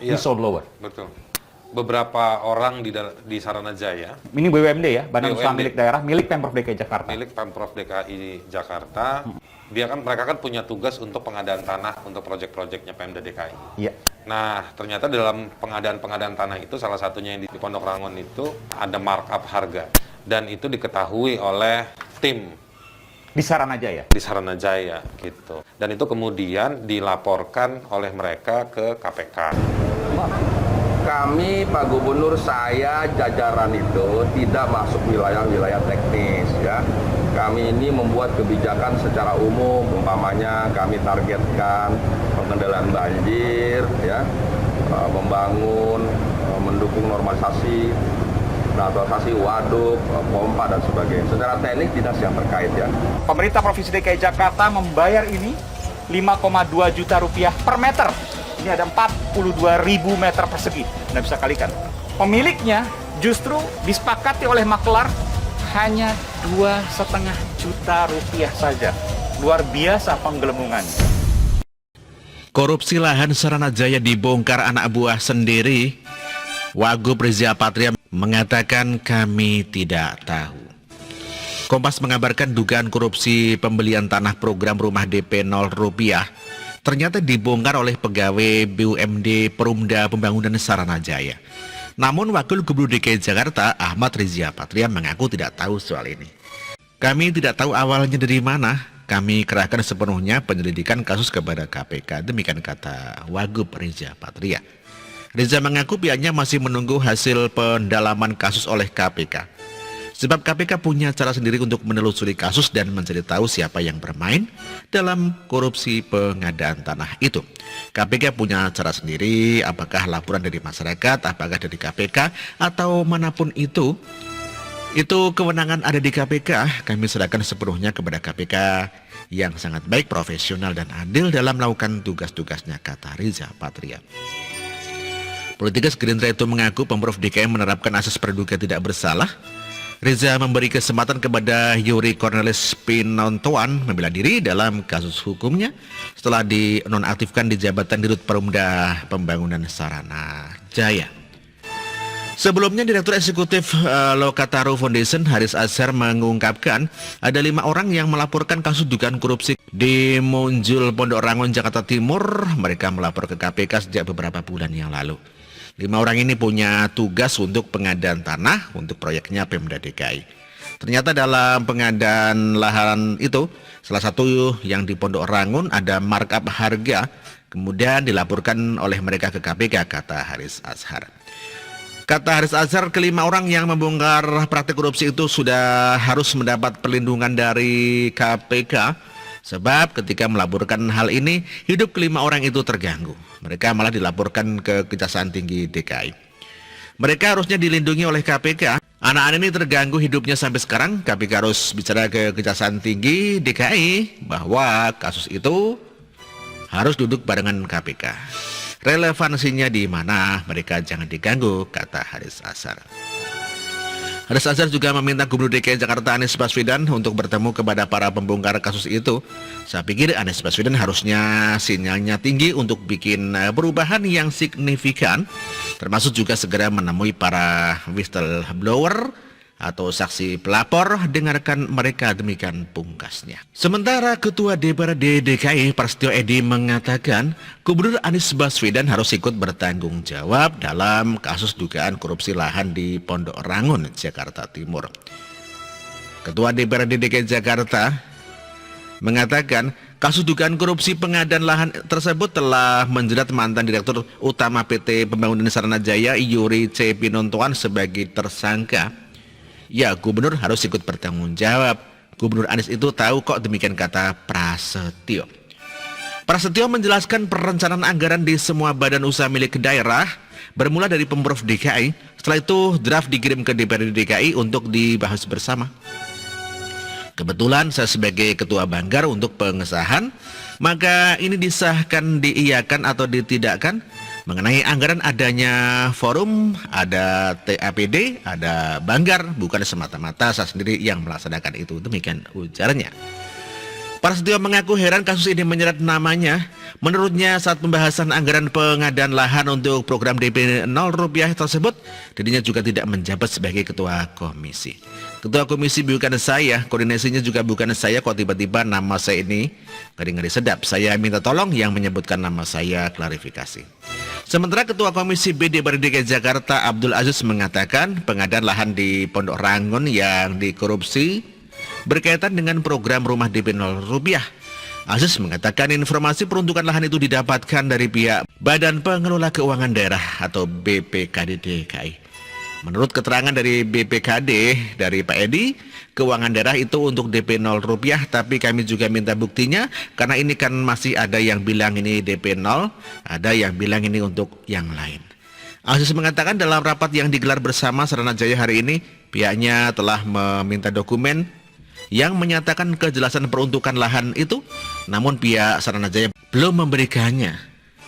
whistleblower. Betul. Beberapa orang di Saranajaya, Ini BUMD ya, Badan Usaha BUMD. Milik Daerah, milik Pemprov DKI Jakarta. milik Pemprov DKI Jakarta, mereka kan punya tugas untuk pengadaan tanah untuk proyek-proyeknya Pemda DKI. Iya. Nah, ternyata dalam pengadaan tanah itu salah satunya yang di Pondok Rangon itu ada markup harga, dan itu diketahui oleh tim Di Saranajaya. di Saranajaya gitu. Dan itu kemudian dilaporkan oleh mereka ke KPK. Kami, Pak Gubernur, saya, jajaran itu tidak masuk wilayah-wilayah teknis ya. Kami ini membuat kebijakan secara umum, umpamanya kami targetkan pengendalian banjir ya, membangun, mendukung normalisasi waduk, pompa dan sebagainya. Secara teknik dinas yang terkait ya. Pemerintah Provinsi DKI Jakarta membayar ini 5,2 juta rupiah per meter. Ini ada 42.000 meter persegi. Anda bisa kalikan. Pemiliknya justru disepakati oleh makelar hanya 2,5 juta rupiah saja. Luar biasa penggelembungan. Korupsi lahan Saranajaya dibongkar anak buah sendiri. Wagub Rizia Patria mengatakan kami tidak tahu. Kompas mengabarkan dugaan korupsi pembelian tanah program rumah DP 0 rupiah ternyata dibongkar oleh pegawai BUMD Perumda Pembangunan Saranajaya. Namun Wakil Gubernur DKI Jakarta Ahmad Rizia Patria mengaku tidak tahu soal ini. Kami tidak tahu awalnya dari mana. Kami kerahkan sepenuhnya penyelidikan kasus kepada KPK, demikian kata Wagub Rizia Patria. Rizia mengaku pihaknya masih menunggu hasil pendalaman kasus oleh KPK. Sebab KPK punya cara sendiri untuk menelusuri kasus dan mencari tahu siapa yang bermain dalam korupsi pengadaan tanah itu. KPK punya cara sendiri, apakah laporan dari masyarakat, apakah dari KPK, atau manapun itu kewenangan ada di KPK. Kami serahkan sepenuhnya kepada KPK yang sangat baik, profesional, dan adil dalam melakukan tugas-tugasnya, kata Rizia Patria. Politikus Gerindra itu mengaku Pemprov DKI menerapkan asas praduga tidak bersalah. Reza memberi kesempatan kepada Yuri Cornelis Pinontoan membela diri dalam kasus hukumnya setelah dinonaktifkan di jabatan Dirut Perumda Pembangunan Saranajaya. Sebelumnya Direktur Eksekutif Lokataru Foundation Haris Azhar mengungkapkan ada 5 orang yang melaporkan kasus dugaan korupsi di Monjul Pondok Rangon Jakarta Timur. Mereka melapor ke KPK sejak beberapa bulan yang lalu. 5 orang ini punya tugas untuk pengadaan tanah untuk proyeknya Pemda DKI. Ternyata dalam pengadaan lahan itu, salah satu yang di Pondok Rangon ada markup harga, kemudian dilaporkan oleh mereka ke KPK, kata Haris Azhar. Kata Haris Azhar, ke-5 orang yang membongkar praktik korupsi itu sudah harus mendapat perlindungan dari KPK. Sebab ketika melaporkan hal ini, hidup ke-5 orang itu terganggu. Mereka malah dilaporkan ke Kejaksaan Tinggi DKI. Mereka harusnya dilindungi oleh KPK. Anak-anak ini terganggu hidupnya sampai sekarang. KPK harus bicara ke Kejaksaan Tinggi DKI bahwa kasus itu harus duduk barengan KPK. Relevansinya di mana, mereka jangan diganggu, kata Haris Azhar. Haris Azhar juga meminta Gubernur DKI Jakarta Anies Baswedan untuk bertemu kepada para pembongkar kasus itu. Saya pikir Anies Baswedan harusnya sinyalnya tinggi untuk bikin perubahan yang signifikan, termasuk juga segera menemui para whistleblower atau saksi pelapor, dengarkan mereka, demikian pungkasnya. Sementara Ketua DPRD DKI Prasetyo Edy mengatakan Gubernur Anies Baswedan harus ikut bertanggung jawab dalam kasus dugaan korupsi lahan di Pondok Rangon, Jakarta Timur. Ketua DPRD DKI Jakarta mengatakan kasus dugaan korupsi pengadaan lahan tersebut telah menjerat mantan Direktur Utama PT Pembangunan Saranajaya Yuri C. Pinontoan sebagai tersangka. Ya, gubernur harus ikut bertanggung jawab. Gubernur Anies itu tahu kok, demikian kata Prasetyo. Prasetyo menjelaskan perencanaan anggaran di semua badan usaha milik daerah bermula dari Pemprov DKI. Setelah itu draft dikirim ke DPRD DKI untuk dibahas bersama. Kebetulan saya sebagai Ketua Banggar untuk pengesahan, maka ini disahkan, diiyakan atau ditidakkan. Mengenai anggaran adanya forum, ada TAPD, ada Banggar, bukan semata-mata saya sendiri yang melaksanakan itu, demikian ujarnya. Prasetyo mengaku heran kasus ini menyeret namanya. Menurutnya saat pembahasan anggaran pengadaan lahan untuk program DP 0 rupiah tersebut, dirinya juga tidak menjabat sebagai ketua komisi. Ketua komisi bukan saya, koordinasinya juga bukan saya, kok tiba-tiba nama saya ini ngeri-ngeri sedap. Saya minta tolong yang menyebutkan nama saya klarifikasi. Sementara Ketua Komisi B DPRD DKI Jakarta Abdul Aziz mengatakan pengadaan lahan di Pondok Rangon yang dikorupsi berkaitan dengan program rumah DP 0 rupiah. Aziz mengatakan informasi peruntukan lahan itu didapatkan dari pihak Badan Pengelola Keuangan Daerah atau BPKD DKI. Menurut keterangan dari BPKD, dari Pak Edi, keuangan daerah itu untuk DP 0 rupiah, tapi kami juga minta buktinya, karena ini kan masih ada yang bilang ini DP 0, ada yang bilang ini untuk yang lain. Aziz mengatakan dalam rapat yang digelar bersama Saranajaya hari ini, pihaknya telah meminta dokumen yang menyatakan kejelasan peruntukan lahan itu, namun pihak Saranajaya belum memberikannya.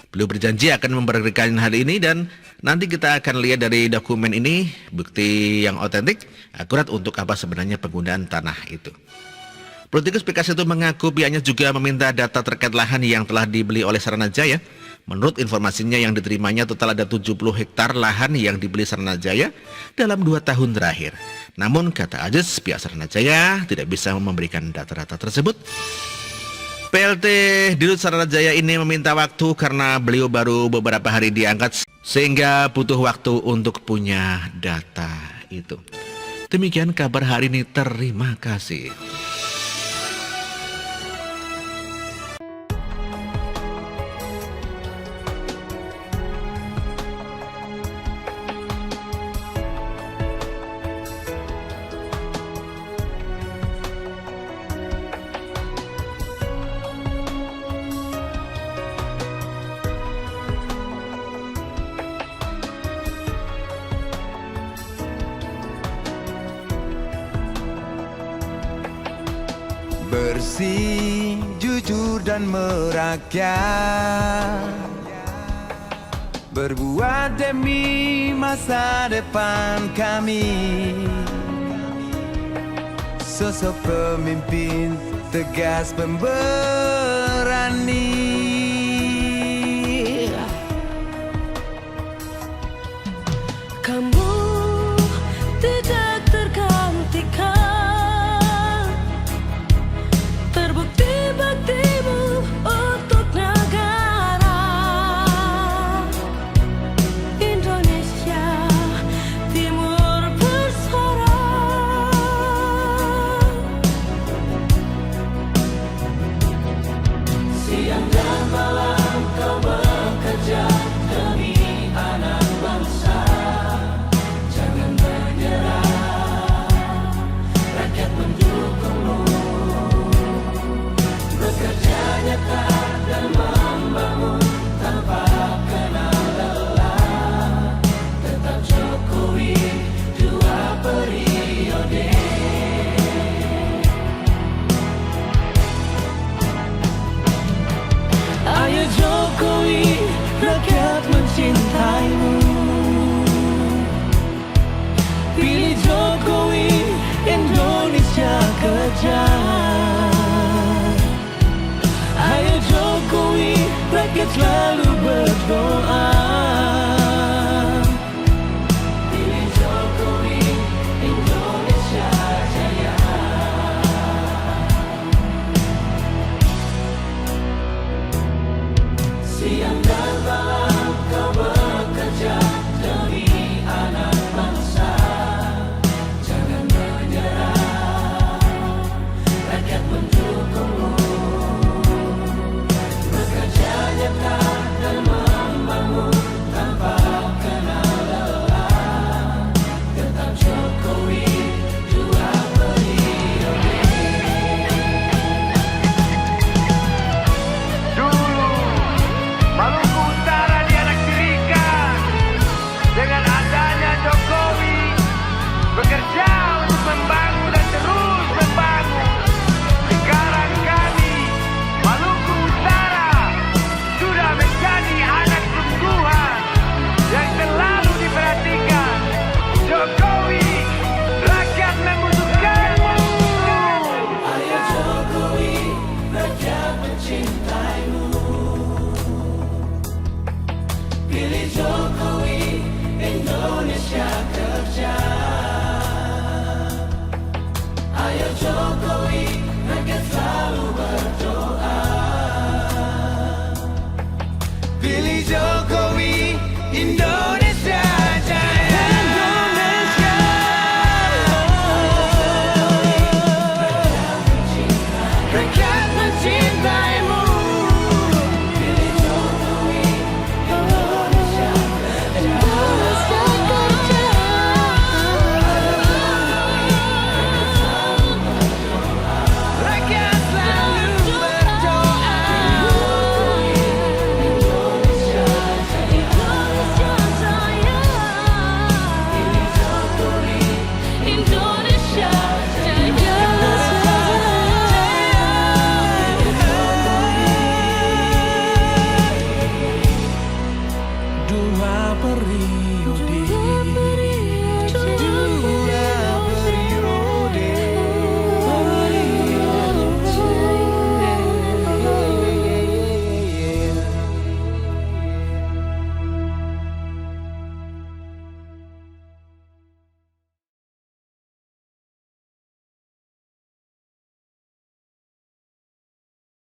Belum berjanji akan memberikan hal ini dan nanti kita akan lihat dari dokumen ini bukti yang otentik, akurat untuk apa sebenarnya penggunaan tanah itu. Politikus PKS itu mengaku pihaknya juga meminta data terkait lahan yang telah dibeli oleh Saranajaya. Menurut informasinya yang diterimanya total ada 70 hektar lahan yang dibeli Saranajaya dalam 2 tahun terakhir. Namun kata Aziz, pihak Saranajaya tidak bisa memberikan data-data tersebut. PLT Dirut Saranajaya ini meminta waktu karena beliau baru beberapa hari diangkat sehingga butuh waktu untuk punya data itu. Demikian kabar hari ini, terima kasih. Bersih, jujur dan merakyat, berbuat demi masa depan kami. Sosok pemimpin tegas pemberani, kamu tidak tergantikan. Terbukti baktimu untuk negara Indonesia Timur bersuara. Siang dan malam kau bekerja demi anak bangsa. Jangan menyerah, rakyat mendukungmu. Bekerja nyata dan membangun tanpa kenal lelah. Tetap Jokowi 2 periode. Ayo Jokowi, rakyat mencintaimu. Pilih Jokowi, Indonesia kejar. Ayo Jokowi, rakyat selalu berdoa. Pilih Jokowi, Indonesia jaya. Siang dan malam kau bekerja demi anak bangsa. Jangan menyerah, rakyat mendukungmu. Bekerja nyata dan membangun Periuk